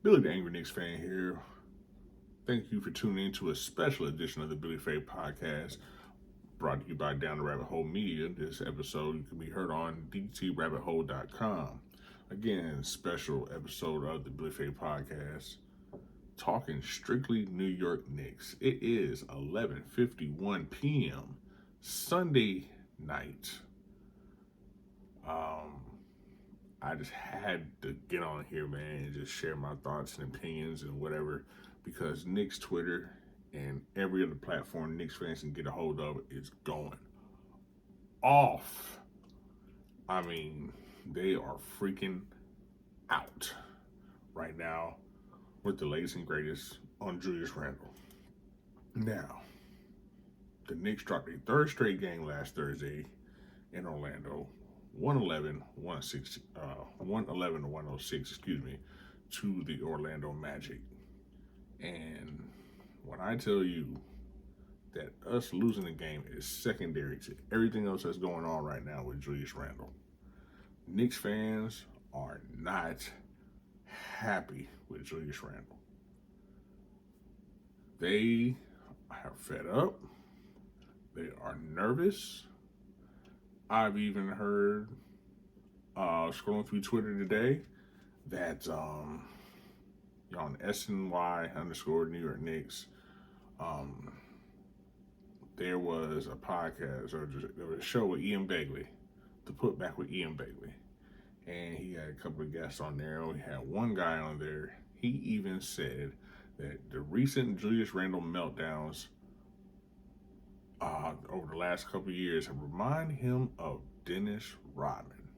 Billy the Angry Knicks fan here. Thank you for tuning in to a special edition of the BillyFai podcast brought to you by Down the Rabbit Hole Media. This episode can be heard on dtrabbithole.com. Again, special episode of the BillyFai podcast talking strictly New York Knicks. It is 11:51 p.m. Sunday night. I just had to get on here, man, and just share my thoughts and opinions and whatever, because Knicks Twitter and every other platform Knicks fans can get a hold of is going off. I mean, they are freaking out right now with the latest and greatest on Julius Randle. Now, the Knicks dropped a third straight game last Thursday in Orlando, 111-106, to the Orlando Magic. And when I tell you that us losing the game is secondary to everything else that's going on right now with Julius Randle, Knicks fans are not happy with Julius Randle. They are fed up. They are nervous. I've even heard, scrolling through Twitter today, that on SNY_New York Knicks, there was a podcast, or there was a show with Ian Begley, the Putback with Ian Begley. And he had a couple of guests on there. We had one guy on there. He even said that the recent Julius Randle meltdowns over the last couple of years have reminded him of Dennis Rodman.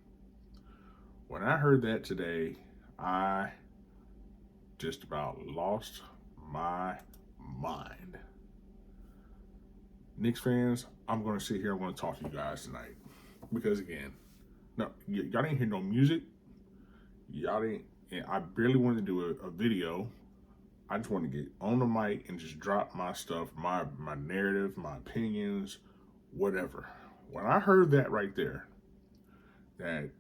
When I heard that today, I just about lost my mind. Knicks fans, I'm going to sit here. I'm going to talk to you guys tonight. Because again, no, y'all didn't hear no music. I barely wanted to do a video. I just want to get on the mic and just drop my stuff, my narrative, my opinions, whatever. When I heard that right there, that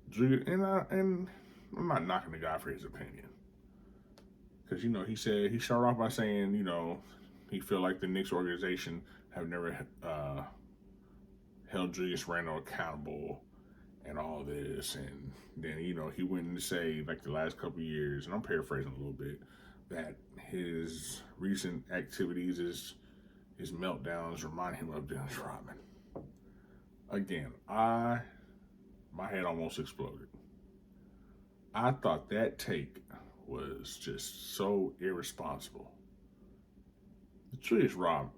Julius, and I'm not knocking the guy for his opinion, because he said, he started off by saying, he feel like the Knicks organization have never held Julius Randle accountable and all this, and then he went in to say, like, the last couple of years, and I'm paraphrasing a little bit, that his recent activities, his meltdowns remind him of Dennis Rodman. Again, my head almost exploded. I thought that take was just so irresponsible. Dennis Rodman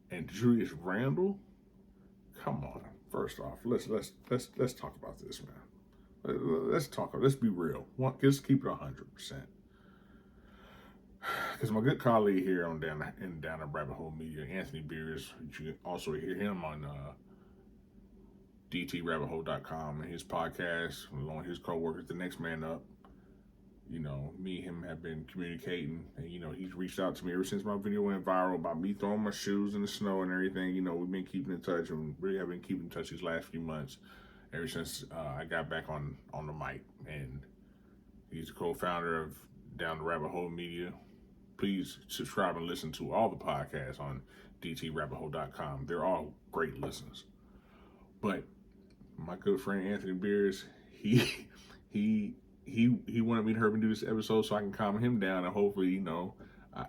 and Julius Randle. Come on. First off, let's talk about this, man. Let's be real. Let's keep it 100%. Because my good colleague here on Down the Rabbit Hole Media, Anthony Beers, you can also hear him on dtrabbithole.com and his podcast, along with his co-workers, The Next Man Up. Me and him have been communicating, and he's reached out to me ever since my video went viral about me throwing my shoes in the snow and everything. We've been keeping in touch, and really have been keeping in touch these last few months, ever since I got back on the mic. And he's the co-founder of Down the Rabbit Hole Media. Please subscribe and listen to all the podcasts on dtrabbithole.com. They're all great listens. But my good friend Anthony Beers, he wanted me to help him do this episode so I can calm him down, and hopefully,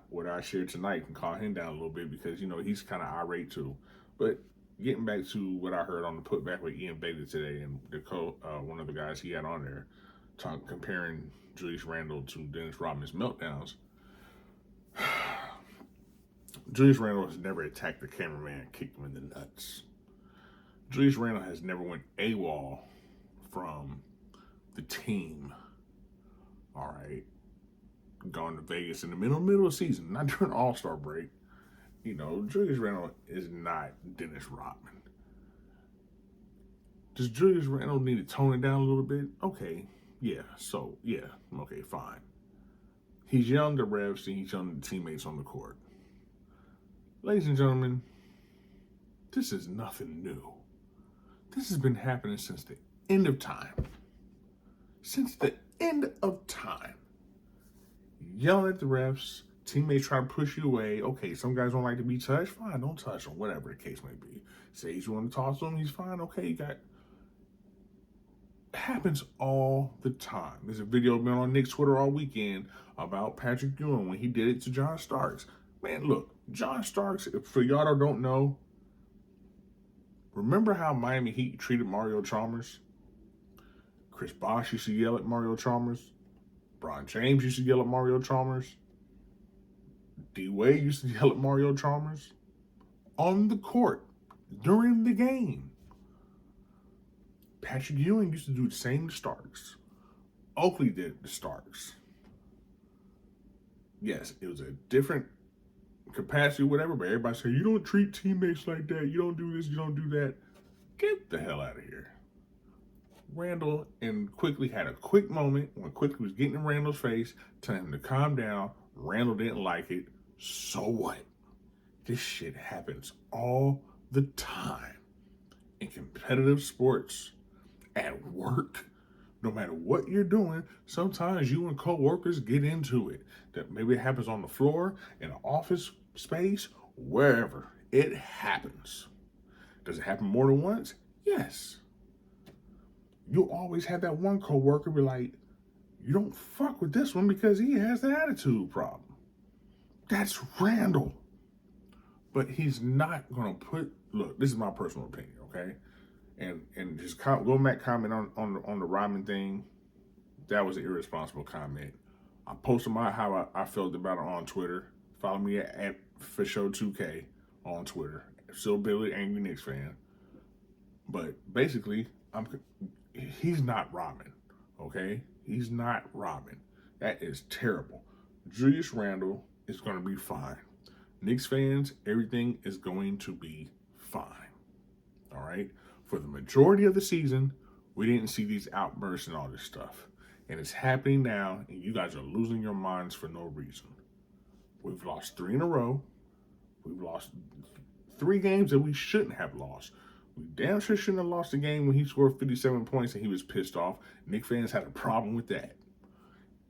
what I shared tonight can calm him down a little bit, because he's kind of irate too. But getting back to what I heard on the Putback with Ian Begley today, and one of the guys he had on there, comparing Julius Randle to Dennis Rodman's meltdowns. Julius Randle has never attacked the cameraman and kicked him in the nuts. Julius Randle has never went AWOL from the team. All right, gone to Vegas in the middle of the season, not during All-Star break. Julius Randle is not Dennis Rodman. Does Julius Randle need to tone it down a little bit? Okay, okay, fine. He's yelling at refs and he's yelling at teammates on the court. Ladies and gentlemen, this is nothing new. This has been happening since the end of time. Since the end of time. Yelling at the refs, teammates try to push you away. Okay, some guys don't like to be touched. Fine, don't touch them, whatever the case may be. Say you want to toss him, he's fine. Okay, you got. It happens all the time. There's a video been on Knicks Twitter all weekend about Patrick Ewing when he did it to John Starks. Man, look, John Starks, for y'all that don't know, remember how Miami Heat treated Mario Chalmers? Chris Bosh used to yell at Mario Chalmers. Bron James used to yell at Mario Chalmers. D-Wade used to yell at Mario Chalmers. On the court, during the game. Patrick Ewing used to do the same to Starks. Oakley did it to Starks. Yes, it was a different capacity, whatever, but everybody said, you don't treat teammates like that. You don't do this, you don't do that. Get the hell out of here. Randle and Quickly had a quick moment when Quickly was getting in Randle's face, telling him to calm down. Randle didn't like it. So what? This shit happens all the time in competitive sports, at work. No matter what you're doing, sometimes you and coworkers get into it. That maybe it happens on the floor, in an office space, wherever. It happens. Does it happen more than once? Yes. You'll always have that one coworker be like, you don't fuck with this one because he has the attitude problem. That's Randle. But he's not going to put, look, this is my personal opinion, okay? And just go back, comment on the Rodman thing. That was an irresponsible comment. I posted how I felt about it on Twitter. Follow me at ForShow2K on Twitter. Still Billy, angry Knicks fan. But basically, he's not Rodman, okay? He's not Rodman. That is terrible. Julius Randle is going to be fine. Knicks fans, everything is going to be fine, all right? For the majority of the season, we didn't see these outbursts and all this stuff. And it's happening now, and you guys are losing your minds for no reason. We've lost 3 in a row. We've lost 3 games that we shouldn't have lost. We damn sure shouldn't have lost the game when he scored 57 points and he was pissed off. Knicks fans had a problem with that.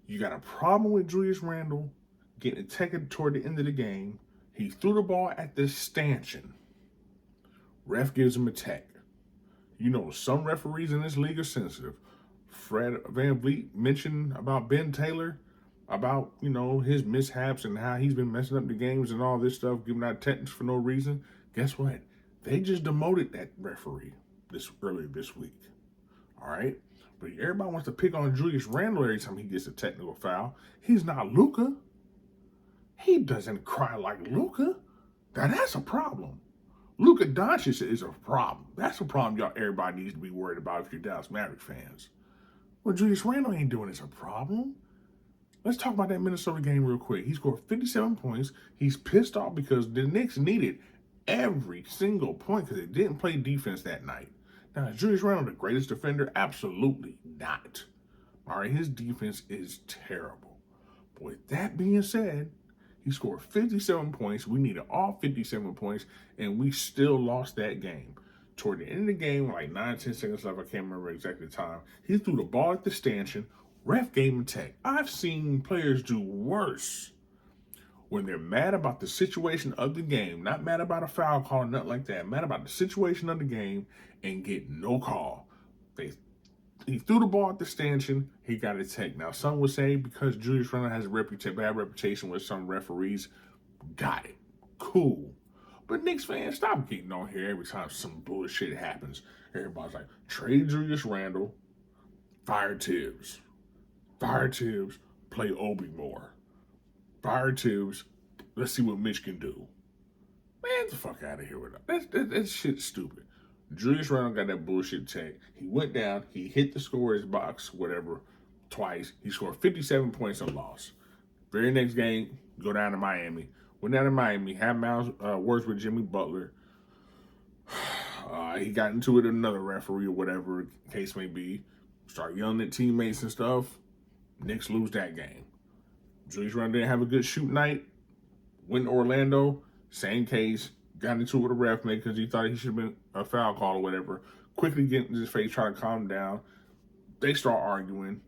You got a problem with Julius Randle getting attacked toward the end of the game. He threw the ball at the stanchion. Ref gives him a tech. You know, some referees in this league are sensitive. Fred VanVleet mentioned about Ben Taylor, about, you know, his mishaps and how he's been messing up the games and all this stuff, giving out techniques for no reason. Guess what? They just demoted that referee earlier this week. All right? But everybody wants to pick on Julius Randle every time he gets a technical foul. He's not Luka. He doesn't cry like Luka. Now that's a problem. Luka Doncic is a problem. That's a problem everybody needs to be worried about if you're Dallas Mavericks fans. What Julius Randle ain't doing is a problem. Let's talk about that Minnesota game real quick. He scored 57 points. He's pissed off because the Knicks needed every single point because they didn't play defense that night. Now, is Julius Randle the greatest defender? Absolutely not. All right, his defense is terrible. But with that being said, he scored 57 points. We needed all 57 points, and we still lost that game. Toward the end of the game, like 9-10 seconds left, I can't remember exactly the time, he threw the ball at the stanchion. Ref gave him tech. I've seen players do worse when they're mad about the situation of the game, not mad about a foul call or nothing like that, mad about the situation of the game and get no call. He threw the ball at the stanchion, he got a tech. Now, some would say because Julius Randle has a bad reputation with some referees, got it. Cool. But Knicks fans, stop getting on here every time some bullshit happens. Everybody's like, trade Julius Randle, fire Tibbs. Fire Tibbs, play Obi more. Fire Tibbs, let's see what Mitch can do. Man, get the fuck out of here with that. That shit's stupid. Julius Randle got that bullshit tag. He went down, he hit the scorer's box, whatever, twice. He scored 57 points and lost. Very next game, go down to Miami. Went down to Miami, had Miles words with Jimmy Butler. He got into it with another referee or whatever the case may be. Start yelling at teammates and stuff. Knicks lose that game. Julius Randle didn't have a good shoot night. Went to Orlando, same case. Got into it with a ref mate because he thought he should have been a foul call or whatever, quickly get into his face, try to calm him down. They start arguing.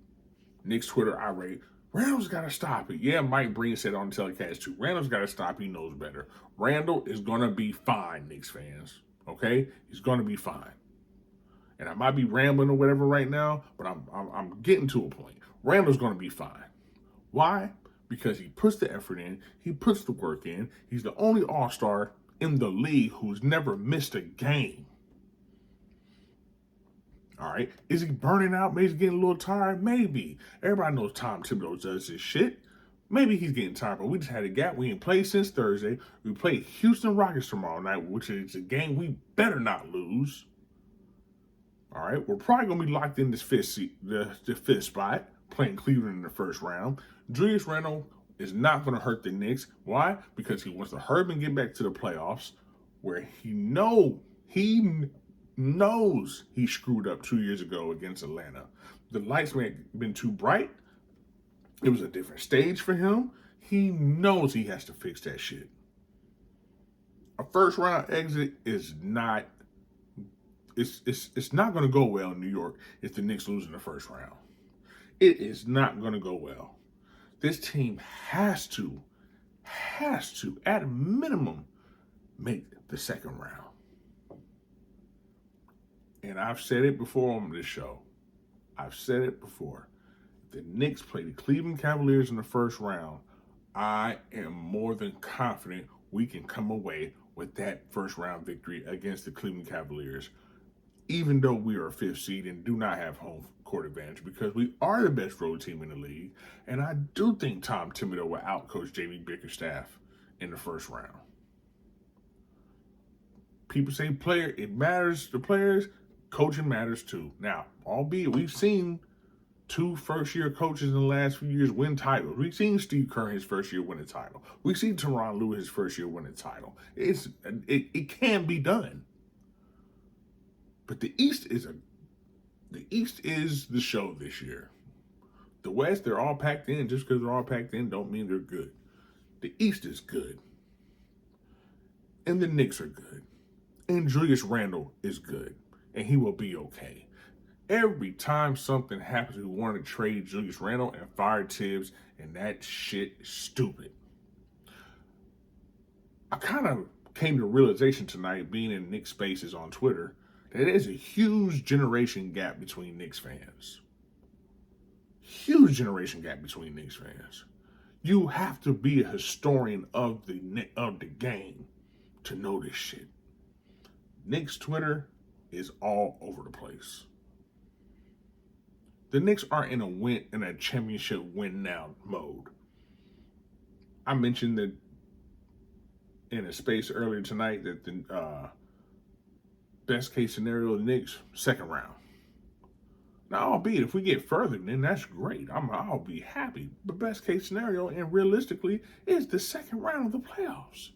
Knicks Twitter irate. Randle's got to stop it. Yeah, Mike Breen said on the telecast too. Randle's got to stop. He knows better. Randle is going to be fine, Knicks fans. Okay? He's going to be fine. And I might be rambling or whatever right now, but I'm getting to a point. Randle's going to be fine. Why? Because he puts the effort in. He puts the work in. He's the only all-star in the league who's never missed a game. All right. Is he burning out? Maybe he's getting a little tired? Maybe. Everybody knows Tom Thibodeau does this shit. Maybe he's getting tired, but we just had a gap. We ain't played since Thursday. We play Houston Rockets tomorrow night, which is a game we better not lose. All right. We're probably going to be locked in this the fifth spot, playing Cleveland in the first round. Julius Randle is not going to hurt the Knicks. Why? Because he wants to hurry up and get back to the playoffs, where he knows he screwed up 2 years ago against Atlanta. The lights may have been too bright. It was a different stage for him. He knows he has to fix that shit. A first round exit is not. It's not going to go well in New York if the Knicks lose in the first round. It is not going to go well. This team has to, at a minimum, make the second round. And I've said it before on this show. I've said it before. If the Knicks play the Cleveland Cavaliers in the first round, I am more than confident we can come away with that first round victory against the Cleveland Cavaliers, even though we are a fifth seed and do not have home court advantage, because we are the best road team in the league. And I do think Tom Thibodeau will outcoach J.B. Bickerstaff in the first round. People say it matters, the players, coaching matters too. Now, albeit we've seen 2 first-year coaches in the last few years win titles. We've seen Steve Kerr his first year win a title. We've seen Tyronn Lue his first year win a title. It can be done. But the East is the show this year. The West, they're all packed in. Just because they're all packed in don't mean they're good. The East is good. And the Knicks are good. And Julius Randle is good. And he will be okay. Every time something happens, we want to trade Julius Randle and fire Tibbs, and that shit is stupid. I kind of came to the realization tonight, being in Knicks Spaces on Twitter, that there's a huge generation gap between Knicks fans. Huge generation gap between Knicks fans. You have to be a historian of the game to know this shit. Knicks Twitter is all over the place. The Knicks are in a championship win now mode. I mentioned that in a space earlier tonight that the best case scenario of the Knicks, second round. Now, albeit if we get further, then that's great. I'll be happy. But best case scenario, and realistically, is the second round of the playoffs.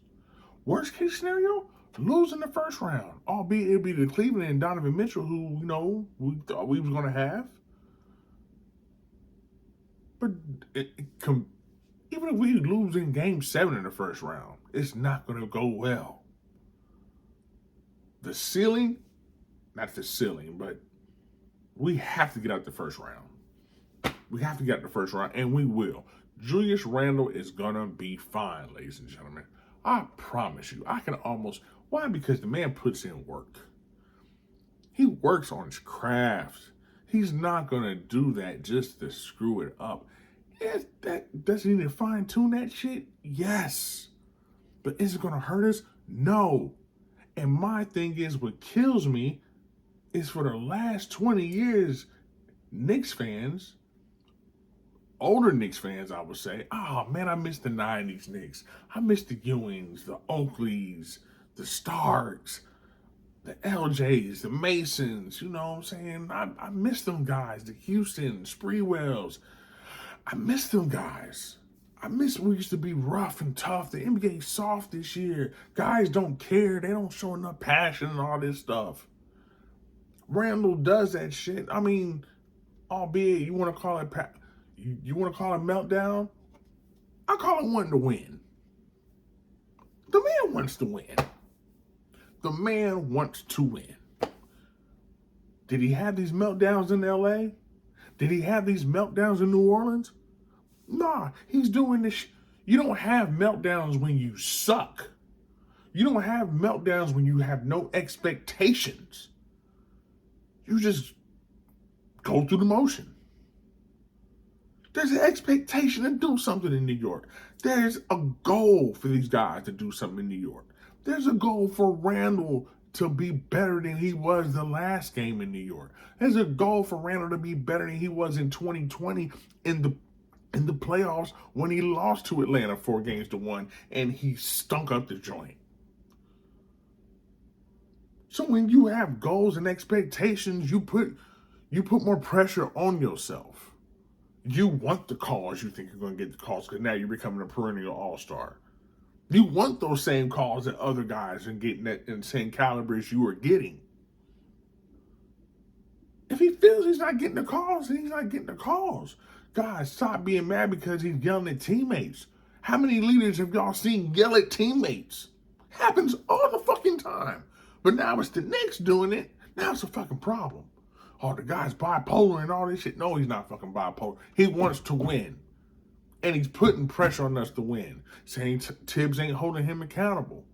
Worst case scenario, losing the first round. Albeit it'll be the Cleveland and Donovan Mitchell who, we thought we was going to have. But even if we lose in Game 7 in the first round, it's not going to go well. The ceiling, not the ceiling, but we have to get out the first round. We have to get out the first round, and we will. Julius Randle is going to be fine, ladies and gentlemen. I promise you. Why? Because the man puts in work. He works on his craft. He's not going to do that just to screw it up. Does he need to fine-tune that shit? Yes. But is it going to hurt us? No. And my thing is, what kills me is for the last 20 years, Knicks fans, older Knicks fans, I would say, oh, man, I miss the 90s Knicks. I miss the Ewings, the Oakleys, the Starks, the LJs, the Masons, you know what I'm saying? I miss them guys, the Houston, Spreewells. I miss them guys. I miss we used to be rough and tough. The NBA soft this year. Guys don't care. They don't show enough passion and all this stuff. Randle does that shit. I mean, albeit you want to call it you want to call it meltdown? I call it wanting to win. The man wants to win. The man wants to win. Did he have these meltdowns in LA? Did he have these meltdowns in New Orleans? Nah, he's doing this. You don't have meltdowns when you suck. You don't have meltdowns when you have no expectations. You just go through the motion. There's an expectation to do something in New York. There's a goal for these guys to do something in New York. There's a goal for Randle to be better than he was the last game in New York. There's a goal for Randle to be better than he was in 2020 in the playoffs when he lost to Atlanta 4-1 and he stunk up the joint. So when you have goals and expectations, you put more pressure on yourself. You want the calls you think you're going to get the calls because now you're becoming a perennial all-star. You want those same calls that other guys are getting at the same caliber as you are getting. If he feels he's not getting the calls, then he's not getting the calls. Guys, stop being mad because he's yelling at teammates. How many leaders have y'all seen yell at teammates? Happens all the fucking time. But now it's the Knicks doing it. Now it's a fucking problem. Oh, the guy's bipolar and all this shit. No, he's not fucking bipolar. He wants to win. And he's putting pressure on us to win. Saying Tibbs ain't holding him accountable.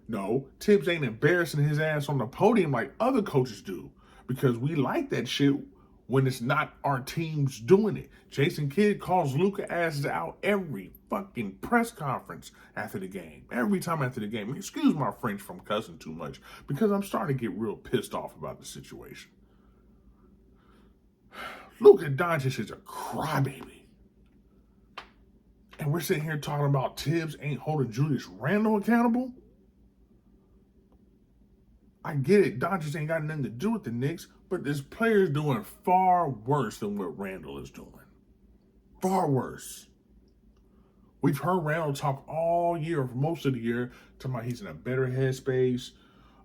No, Tibbs ain't embarrassing his ass on the podium like other coaches do. Because we like that shit when it's not our teams doing it. Jason Kidd calls Luka asses out every fucking press conference after the game. Every time after the game. Excuse my French from cussing too much. Because I'm starting to get real pissed off about the situation. Luka Doncic is a crybaby. And we're sitting here talking about Tibbs ain't holding Julius Randle accountable? I get it, Doncic ain't got nothing to do with the Knicks, but this player's doing far worse than what Randle is doing. Far worse. We've heard Randle talk all year, for most of the year, talking about he's in a better headspace.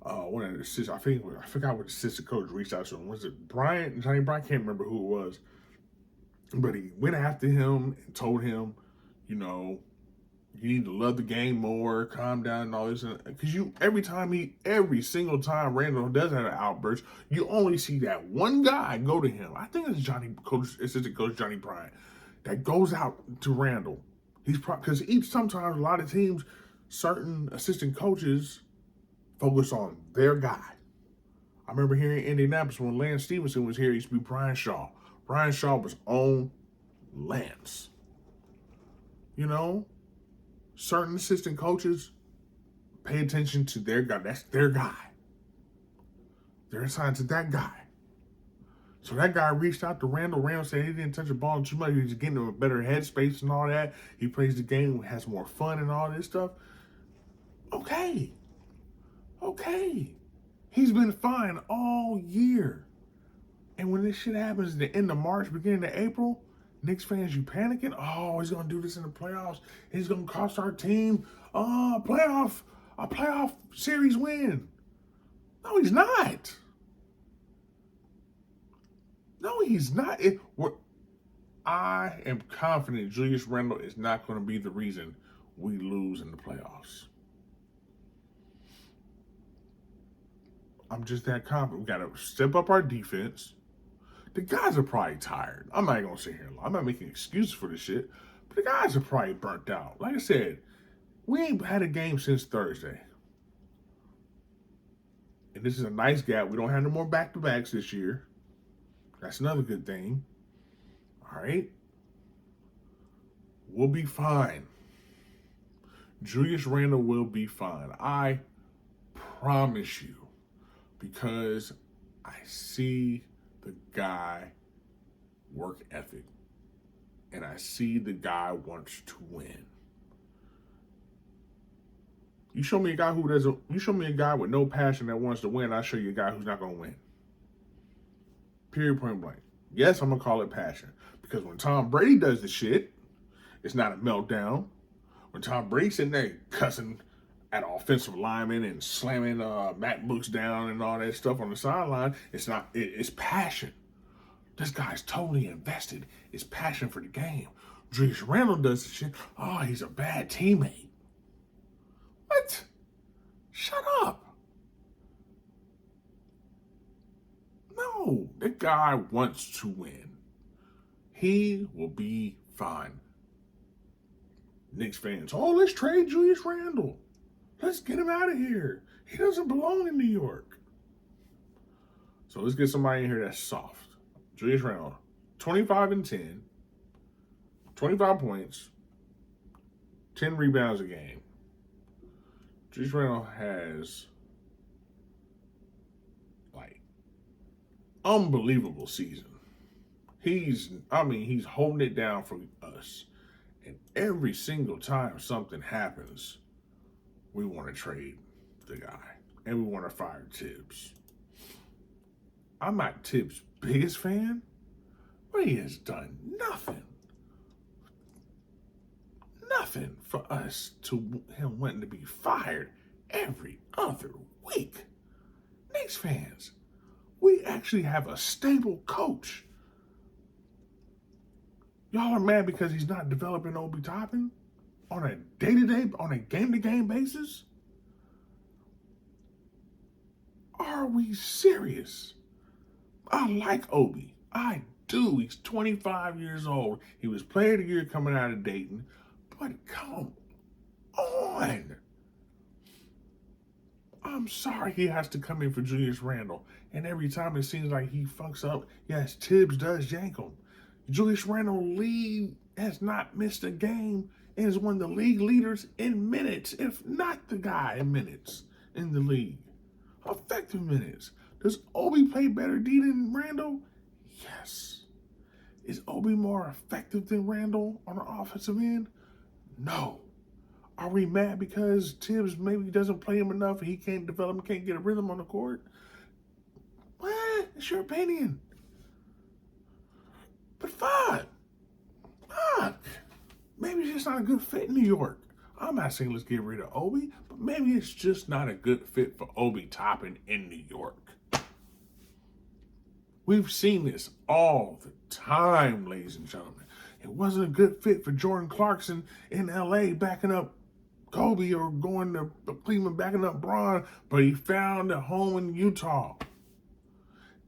One of the assistants, I forgot what assistant coach reached out to him. Was it Bryant? Johnny Bryant? I can't remember who it was. But he went after him and told him, you know, you need to love the game more, calm down and all this. Because every single time Randle does have an outburst, you only see that one guy go to him. I think it's assistant coach Johnny Bryant, that goes out to Randle. Because sometimes a lot of teams, certain assistant coaches focus on their guy. I remember here in Indianapolis when Lance Stevenson was here, it used to be Brian Shaw. Brian Shaw was on Lance. You know, certain assistant coaches pay attention to their guy. That's their guy. They're assigned to that guy. So that guy reached out to Randle. Randle said he didn't touch the ball too much. He was getting to a better headspace and all that. He plays the game, has more fun and all this stuff. Okay. He's been fine all year. And when this shit happens at the end of March, beginning of April, Knicks fans, you panicking? Oh, he's going to do this in the playoffs. He's going to cost our team a playoff series win. No, he's not. No, he's not. I am confident Julius Randle is not going to be the reason we lose in the playoffs. I'm just that confident. We got to step up our defense. The guys are probably tired. I'm not going to sit here and lie. I'm not making excuses for this shit. But the guys are probably burnt out. Like I said, we ain't had a game since Thursday. And this is a nice gap. We don't have no more back-to-backs this year. That's another good thing. All right? We'll be fine. Julius Randle will be fine. I promise you. Because I see the guy work ethic. And I see the guy wants to win. You show me a guy with no passion that wants to win, I'll show you a guy who's not going to win. Period, point blank. Yes, I'm going to call it passion. Because when Tom Brady does the shit, it's not a meltdown. When Tom Brady's sitting there cussing at offensive linemen and slamming MacBooks down and all that stuff on the sideline, it's passion. This guy's totally invested. It's passion for the game. Julius Randle does the shit. Oh, he's a bad teammate. What? Shut up. No, that guy wants to win. He will be fine. Knicks fans, oh, let's trade Julius Randle. Let's get him out of here. He doesn't belong in New York. So let's get somebody in here that's soft. Julius Randle, 25 and 10, 25 points, 10 rebounds a game. Julius Randle has unbelievable season. He's holding it down for us. And every single time something happens, we want to trade the guy. And we want to fire Tibbs. I'm not Tibbs' biggest fan, but he has done nothing for us to him wanting to be fired every other week. Knicks fans, we actually have a stable coach. Y'all are mad because he's not developing Obi Toppin on a day-to-day, on a game-to-game basis? Are we serious? I like Obi. I do. He's 25 years old. He was player of the year coming out of Dayton. But come on. I'm sorry he has to come in for Julius Randle. And every time it seems like he fucks up, yes, Tibbs does yank him. Julius Randle has not missed a game and is one of the league leaders in minutes, if not the guy in minutes in the league. Effective minutes. Does Obi play better D than Randle? Yes. Is Obi more effective than Randle on the offensive end? No. Are we mad because Tibbs maybe doesn't play him enough and he can't develop, can't get a rhythm on the court? Well, it's your opinion. But fuck. Maybe it's just not a good fit in New York. I'm not saying let's get rid of Obi, but maybe it's just not a good fit for Obi Toppin in New York. We've seen this all the time, ladies and gentlemen. It wasn't a good fit for Jordan Clarkson in LA backing up Kobe or going to Cleveland backing up Braun, but he found a home in Utah.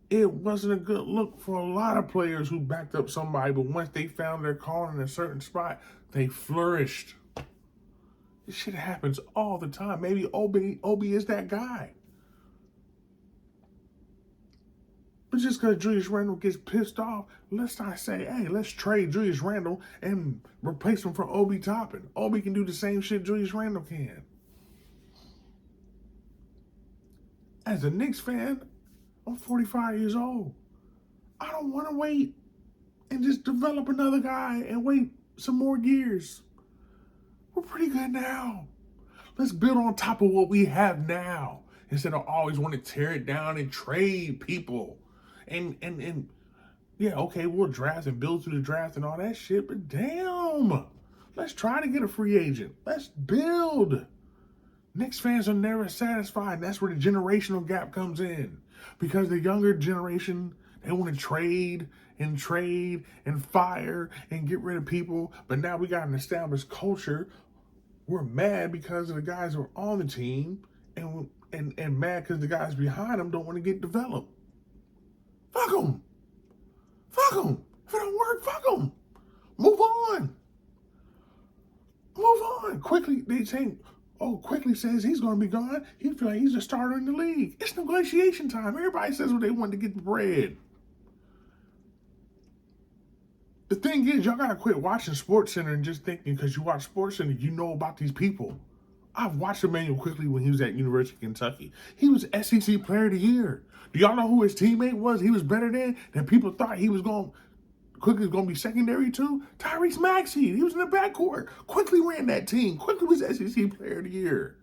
It wasn't a good look for a lot of players who backed up somebody, but once they found their calling in a certain spot, they flourished. This shit happens all the time. Maybe Obi is that guy. But just because Julius Randle gets pissed off, let's not say, hey, let's trade Julius Randle and replace him for Obi Toppin. Obi can do the same shit Julius Randle can. As a Knicks fan, I'm 45 years old. I don't want to wait and just develop another guy and wait some more years. We're pretty good now. Let's build on top of what we have now instead of always want to tear it down and trade people. And yeah, okay, we'll draft and build through the draft and all that shit, but damn, let's try to get a free agent. Let's build. Knicks fans are never satisfied. That's where the generational gap comes in. Because the younger generation, they want to trade and fire and get rid of people. But now we got an established culture. We're mad because of the guys who are on the team and mad because the guys behind them don't want to get developed. Fuck them. Fuck them. If it don't work, fuck them. Move on. Move on. Quickly, they say, Quickly says he's going to be gone. He feel like he's a starter in the league. It's negotiation time. Everybody says what they want to get the bread. The thing is, y'all got to quit watching SportsCenter and just thinking because you watch SportsCenter, you know about these people. I've watched Emmanuel Quickly when he was at University of Kentucky. He was SEC Player of the Year. Do y'all know who his teammate was? He was better than people thought he was going. Quickly was going to be secondary too. Tyrese Maxey. He was in the backcourt. Quickly ran that team. Quickly was SEC Player of the Year.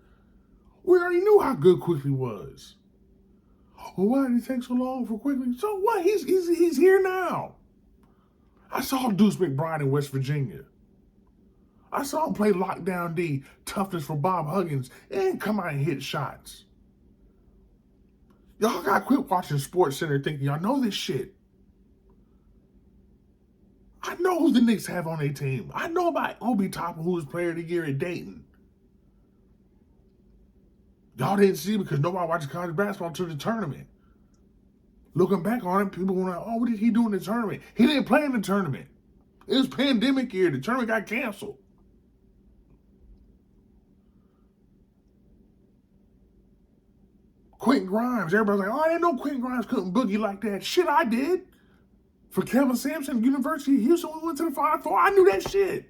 We already knew how good Quickly was. Well, why did it take so long for Quickly? So what? He's here now. I saw Deuce McBride in West Virginia. I saw him play lockdown D, toughness for Bob Huggins, and come out and hit shots. Y'all got to quit watching SportsCenter thinking y'all know this shit. I know who the Knicks have on their team. I know about Obi Toppin, who was player of the year at Dayton. Y'all didn't see because nobody watches college basketball until the tournament. Looking back on it, people were like, oh, what did he do in the tournament? He didn't play in the tournament. It was pandemic year. The tournament got canceled. Quentin Grimes. Everybody's like, oh, I didn't know Quentin Grimes couldn't boogie like that. Shit, I did. For Kevin Sampson, University of Houston, we went to the Final Four. I knew that shit.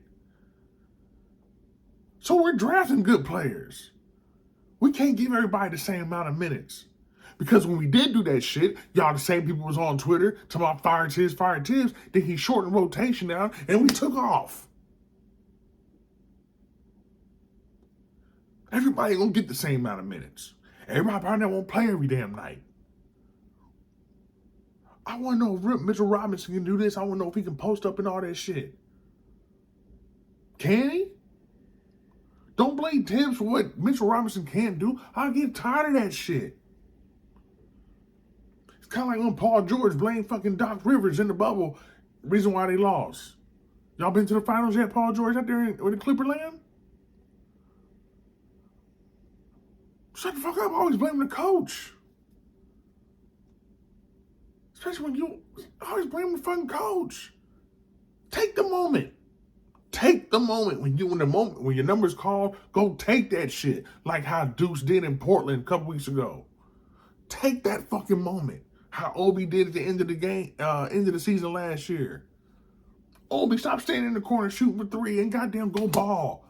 So we're drafting good players. We can't give everybody the same amount of minutes. Because when we did do that shit, y'all the same people was on Twitter talking about fire Tibbs. Then he shortened rotation down and we took off. Everybody gonna get the same amount of minutes. Everybody probably won't play every damn night. I want to know if Mitchell Robinson can do this. I want to know if he can post up and all that shit. Can he? Don't blame Tibbs for what Mitchell Robinson can't do. I get tired of that shit. It's kind of like when Paul George blamed fucking Doc Rivers in the bubble. Reason why they lost. Y'all been to the finals yet, Paul George, out there with the Clipper land? Shut the fuck up. Always blaming the coach. Especially when you always blame the fucking coach. Take the moment. Take the moment when your number's called, go take that shit. Like how Deuce did in Portland a couple weeks ago. Take that fucking moment. How Obi did at the end of the game, end of the season last year. Obi, stop standing in the corner shooting for three and goddamn go ball.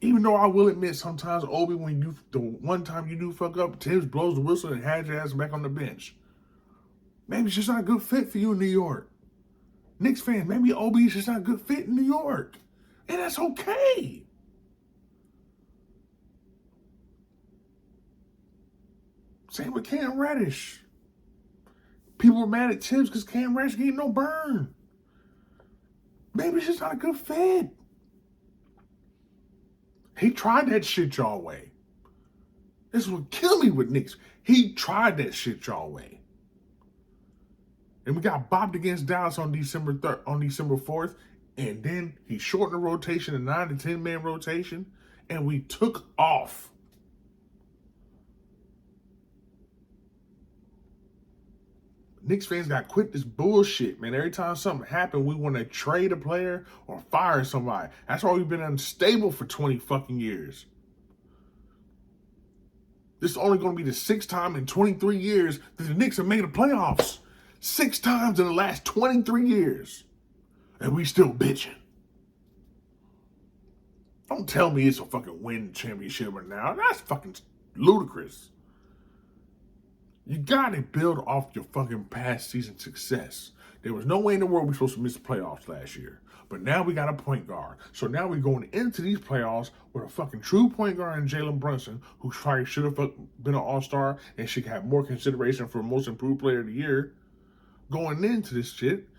Even though I will admit sometimes, Obi, the one time you do fuck up, Tibbs blows the whistle and has your ass back on the bench. Maybe it's just not a good fit for you in New York. Knicks fans, maybe Obi is just not a good fit in New York. And that's okay. Same with Cam Reddish. People were mad at Tibbs because Cam Reddish getting no burn. Maybe it's just not a good fit. He tried that shit y'all way. This would kill me with Knicks. He tried that shit y'all way. And we got bopped against Dallas on December 4th. And then he shortened the rotation to 9 to 10 man rotation. And we took off. Knicks fans got to quit this bullshit, man. Every time something happened, we want to trade a player or fire somebody. That's why we've been unstable for 20 fucking years. This is only going to be the 6th time in 23 years that the Knicks have made the playoffs. 6 times in the last 23 years. And we still bitching. Don't tell me it's a fucking win championship right now. That's fucking ludicrous. You gotta build off your fucking past season success. There was no way in the world we were supposed to miss the playoffs last year. But now we got a point guard. So now we're going into these playoffs with a fucking true point guard in Jalen Brunson, who probably should have been an all-star and should have more consideration for most improved player of the year. Going into this shit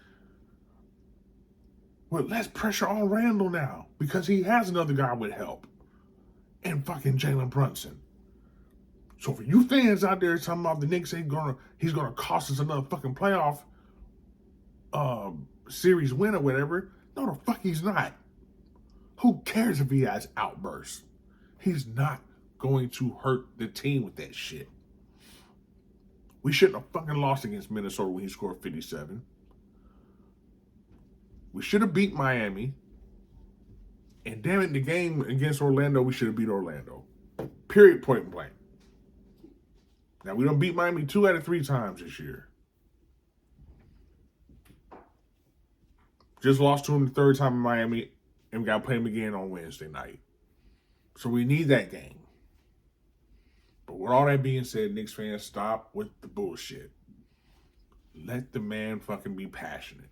with less pressure on Randle now because he has another guy with help and fucking Jalen Brunson. So for you fans out there talking about the Knicks he's gonna cost us another fucking playoff series win or whatever. No, the fuck he's not. Who cares if he has outbursts? He's not going to hurt the team with that shit. We shouldn't have fucking lost against Minnesota when he scored 57. We should have beat Miami. And damn it, the game against Orlando, we should have beat Orlando. Period, point blank. Now, we don't beat Miami 2 out of 3 times this year. Just lost to him the 3rd time in Miami, and we got to play him again on Wednesday night. So we need that game. But with all that being said, Knicks fans, stop with the bullshit. Let the man fucking be passionate.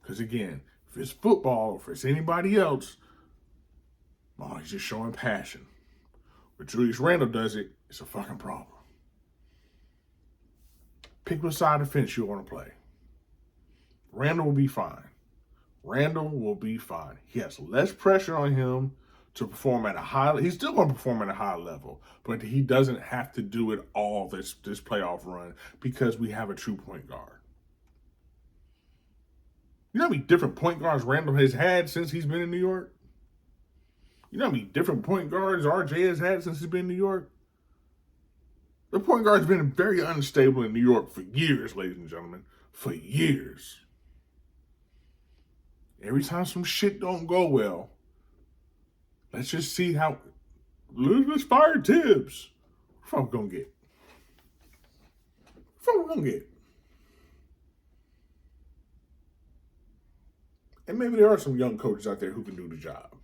Because again, if it's football or if it's anybody else, oh, he's just showing passion. But Julius Randle does it, it's a fucking problem. Pick what side of the fence you want to play. Randle will be fine. Randle will be fine. He has less pressure on him to perform at a high. He's still going to perform at a high level, but he doesn't have to do it all this playoff run because we have a true point guard. You know how many different point guards Randle has had since he's been in New York? You know how many different point guards RJ has had since he's been in New York? The point guard's been very unstable in New York for years, ladies and gentlemen. For years. Every time some shit don't go well, let's just see how. Let's fire Tibbs. What are we gonna get? What are we gonna get? And maybe there are some young coaches out there who can do the job.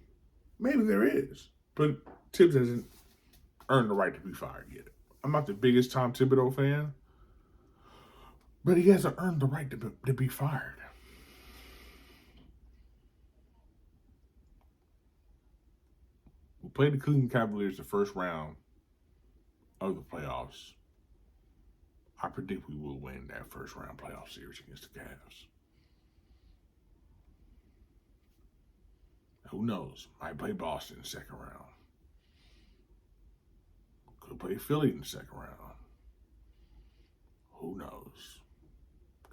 Maybe there is. But Tibbs hasn't earned the right to be fired yet. I'm not the biggest Tom Thibodeau fan, but he hasn't earned the right to be fired. We played the Cleveland Cavaliers the first round of the playoffs. I predict we will win that first round playoff series against the Cavs. Who knows? Might play Boston in the second round. Could play Philly in the second round. Who knows?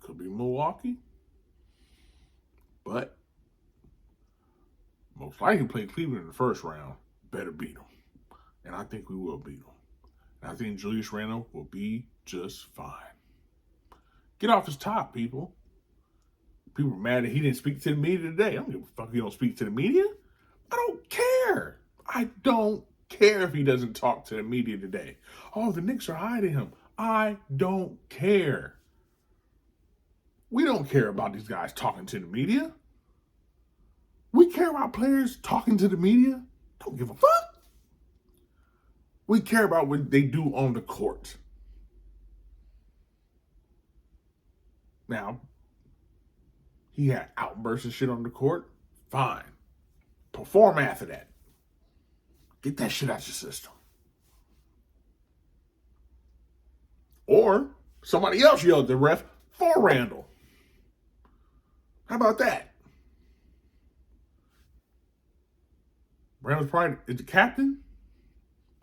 Could be Milwaukee. But most likely play Cleveland in the first round. Better beat them. And I think we will beat them. And I think Julius Randle will be just fine. Get off his top, people. People are mad that he didn't speak to the media today. I don't give a fuck if he don't speak to the media. I don't care. I don't care if he doesn't talk to the media today. Oh, the Knicks are hiding him. I don't care. We don't care about these guys talking to the media. We care about players talking to the media. Don't give a fuck. We care about what they do on the court. Now, he had outbursts and shit on the court. Fine. Perform after that. Get that shit out your system. Or somebody else yelled at the ref for Randle. How about that? Randle's probably is the captain.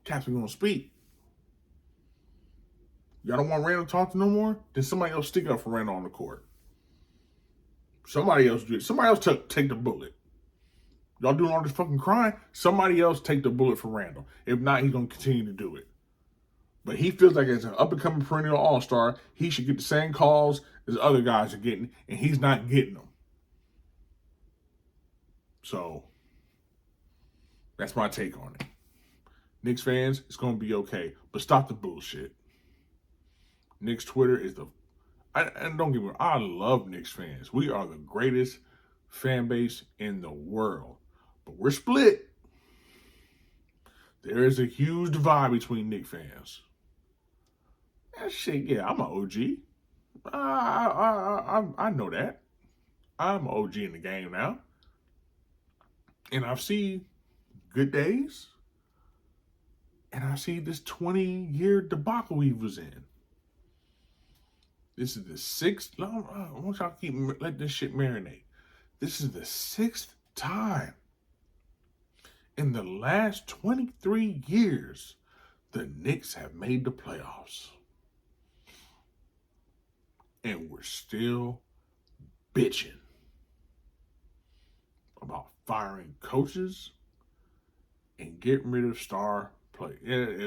Captain gonna speak. Y'all don't want Randle to talk to no more? Then somebody else stick up for Randle on the court. Somebody else do it. Somebody else take the bullet. Y'all doing all this fucking crying? Somebody else take the bullet for Randle. If not, he's gonna continue to do it. But he feels like as an up-and-coming perennial all-star, he should get the same calls as other guys are getting, and he's not getting them. So, that's my take on it. Knicks fans, it's going to be okay. But stop the bullshit. Knicks Twitter is and don't get me wrong, I love Knicks fans. We are the greatest fan base in the world. But we're split. There is a huge divide between Knicks fans. That shit, yeah, I'm an OG. I know that. I'm an OG in the game now. And I've seen good days. And I see this 20-year debacle he was in. This is the sixth. I want y'all to let this shit marinate. This is the sixth time in the last 23 years the Knicks have made the playoffs. And we're still bitching about firing coaches and getting rid of star play.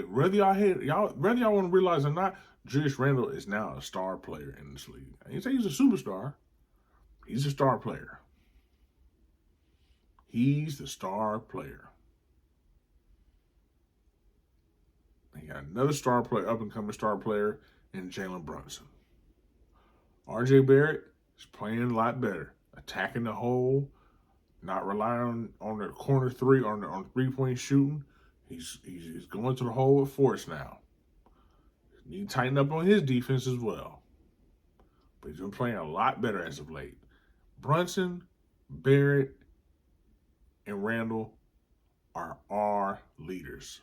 Whether y'all want to realize or not, Julius Randle is now a star player in this league. I didn't say he's a superstar. He's a star player. He's the star player. He got another star player, up and coming star player, in Jalen Brunson. RJ Barrett is playing a lot better, attacking the hole, not relying on the corner three, on 3-point shooting. He's going to the hole with force now. He need to tighten up on his defense as well. But he's been playing a lot better as of late. Brunson, Barrett, and Randle are our leaders.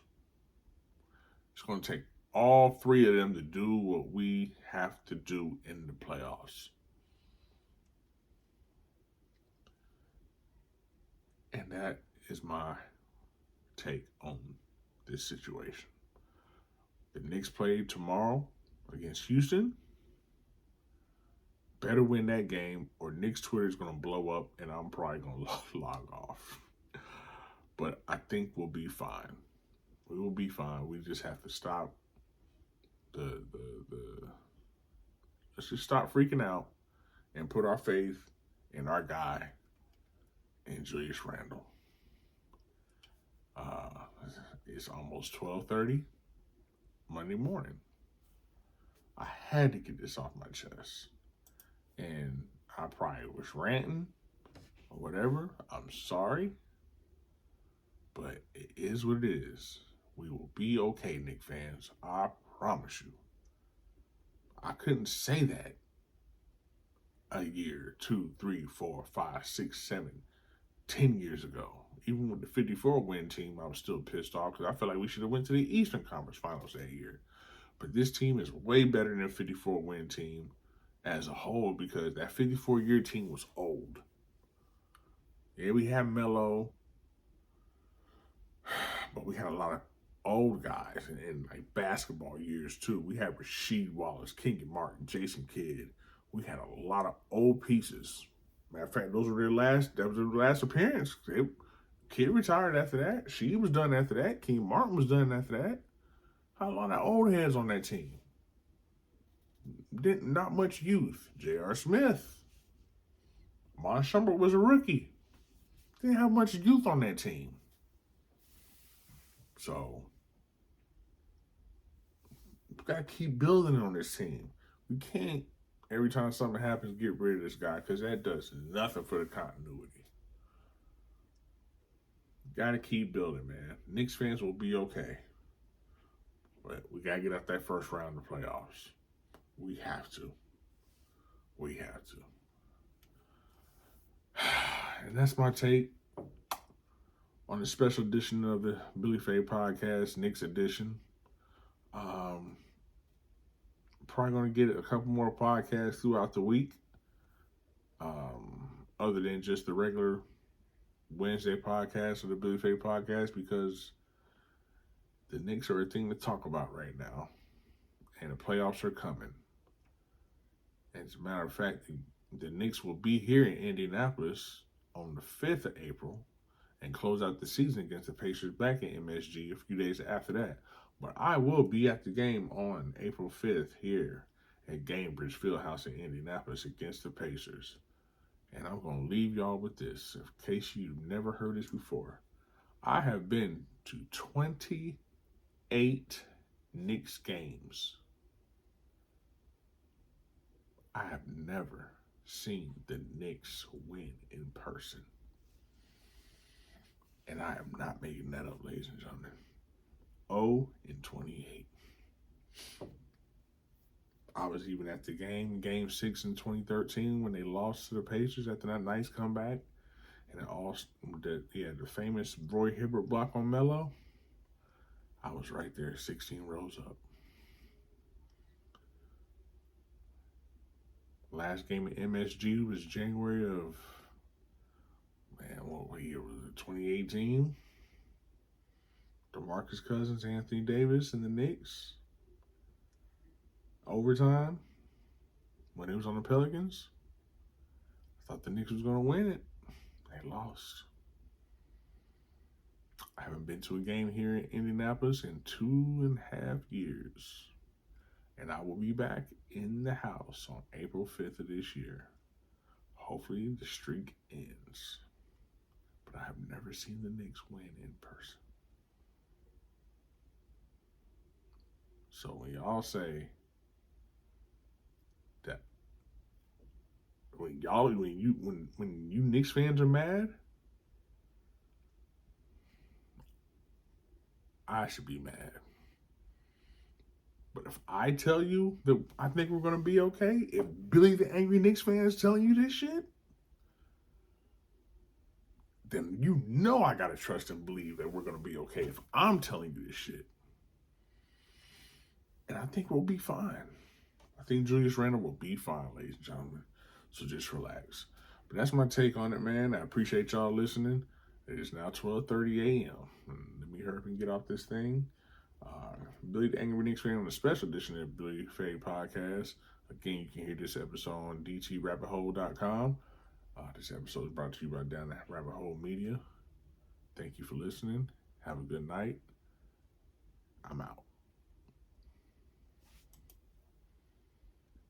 It's going to take all three of them to do what we have to do in the playoffs. And that is my take on this situation. The Knicks play tomorrow against Houston. Better win that game or Knicks Twitter is going to blow up and I'm probably going to log off. But I think we'll be fine. We will be fine. We just have to stop the let's just stop freaking out and put our faith in our guy, in Julius Randle. It's almost 12:30 Monday morning. I had to get this off my chest. And I probably was ranting or whatever. I'm sorry. But it is what it is. We will be okay, Knicks fans. I promise you. I couldn't say that a year, 2, 3, 4, 5, 6, 7, 10 years ago. Even with the 54-win team, I was still pissed off because I felt like we should have went to the Eastern Conference Finals that year. But this team is way better than a 54-win team as a whole because that 54-year team was old. Yeah, we had Melo, but we had a lot of old guys in like basketball years too. We had Rasheed Wallace, Kenyon Martin, Jason Kidd. We had a lot of old pieces. Matter of fact, that was their last appearance. Kidd retired after that. She was done after that. Kenyon Martin was done after that. Had a lot of old heads on that team. Not much youth. J.R. Smith. Mon Shumpert was a rookie. Didn't have much youth on that team. So, we got to keep building on this team. We can't, every time something happens, get rid of this guy because that does nothing for the continuity. Got to keep building, man. Knicks fans will be okay. But we got to get out that first round of the playoffs. We have to. We have to. And that's my take on the special edition of the BillyFai podcast, Knicks edition. Probably going to get a couple more podcasts throughout the week. Other than just the regular Wednesday podcast or the BillyFai podcast, because the Knicks are a thing to talk about right now. And the playoffs are coming. As a matter of fact, the Knicks will be here in Indianapolis on the 5th of April and close out the season against the Pacers back in MSG a few days after that. But I will be at the game on April 5th here at Gainbridge Fieldhouse in Indianapolis against the Pacers. And I'm going to leave y'all with this, in case you've never heard this before. I have been to 28 Knicks games. I have never seen the Knicks win in person. And I am not making that up, ladies and gentlemen. 0-28. I was even at the game 6 in 2013, when they lost to the Pacers after that nice comeback. And the famous Roy Hibbert block on Melo. I was right there, 16 rows up. Last game at MSG was January of, what year was it? 2018. DeMarcus Cousins, Anthony Davis, and the Knicks. Overtime, when it was on the Pelicans. I thought the Knicks was going to win it. They lost. I haven't been to a game here in Indianapolis in 2.5 years. And I will be back in the house on April 5th of this year. Hopefully the streak ends. But I have never seen the Knicks win in person. So when y'all say that, when you Knicks fans are mad, I should be mad. But if I tell you that I think we're going to be okay, if Billy the Angry Knicks fan is telling you this shit, then you know I got to trust and believe that we're going to be okay if I'm telling you this shit. And I think we'll be fine. I think Julius Randle will be fine, ladies and gentlemen. So just relax. But that's my take on it, man. I appreciate y'all listening. It is now 12:30 a.m. Let me hurry up and get off this thing. Billy the Angry Knicks fan on a special edition of BillyFai podcast. Again, you can hear this episode on dtrabbithole.com. This episode is brought to you by Down the Rabbit Hole Media. Thank you for listening. Have a good night. I'm out.